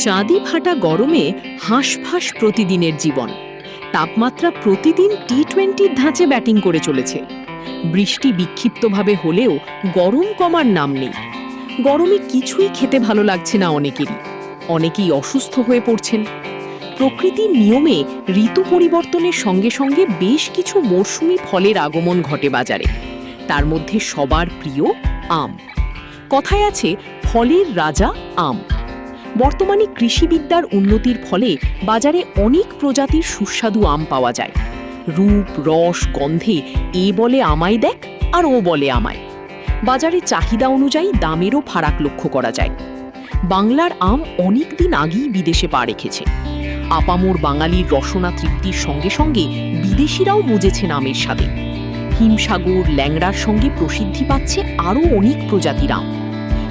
চাঁদি ফাটা গরমে হাঁসফাঁস প্রতিদিনের জীবন। তাপমাত্রা প্রতিদিন টি-20 ধাঁচে ব্যাটিং করে চলেছে। বৃষ্টি বিক্ষিপ্তভাবে হলেও গরম কমার নাম নেই। গরমে কিছুই খেতে ভালো লাগছে না অনেকেরই। অনেকেই অসুস্থ হয়ে পড়ছেন। প্রকৃতির নিয়মে ঋতু পরিবর্তনের সঙ্গে সঙ্গে বেশ কিছু মরশুমি ফলের আগমন ঘটে বাজারে। তার মধ্যে সবার প্রিয় আম। কথায় আছে, ফলের রাজা আম। বর্তমানে কৃষিবিদ্যার উন্নতির ফলে বাজারে অনেক প্রজাতির সুস্বাদু আম পাওয়া যায়। রূপ, রস, গন্ধে এ বলে আমায় দেখ আর ও বলে আমায়। বাজারে চাহিদা অনুযায়ী দামেরও ফারাক লক্ষ্য করা যায়। বাংলার আম অনেক দিন আগেই বিদেশে পা রেখেছে। আপামোর বাঙালির রসনা তৃপ্তির সঙ্গে সঙ্গে বিদেশিরাও মজেছেন আমের স্বাদে। হিমসাগর, ল্যাংড়ার সঙ্গে প্রসিদ্ধি পাচ্ছে আরও অনেক প্রজাতির আম।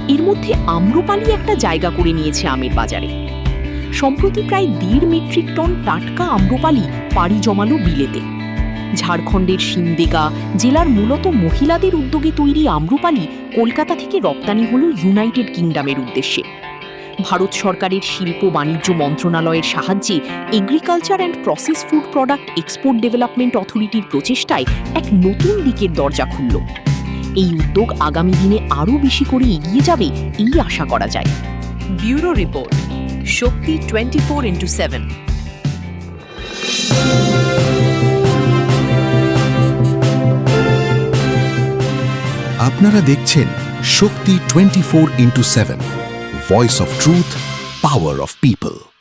এর মধ্যে আম্রপালি একটা জায়গা করে নিয়েছে আমের বাজারে। সম্প্রতি প্রায় 1.5 মেট্রিক টন টাটকা আম্রপালি পাড়ি জমালো বিলেতে। ঝাড়খণ্ডের সিমদেগা জেলার মূলত মহিলাদের উদ্যোগে তৈরি আম্রপালি কলকাতা থেকে রপ্তানি হল ইউনাইটেড কিংডমের উদ্দেশ্যে। ভারত সরকারের শিল্প বাণিজ্য মন্ত্রণালয়ের সাহায্যে agriculture and process food product export development অথরিটির প্রচেষ্টায় এক নতুন দিকের দরজা খুলল। এই উদ্যোগ আগামী দিনে আরও বেশি করে এগিয়ে যাবে এই আশা করা যায়। ব্যুরো রিপোর্ট, শক্তি 24x7। আপনারা দেখছেন শক্তি 24x7, voice of truth, power of people.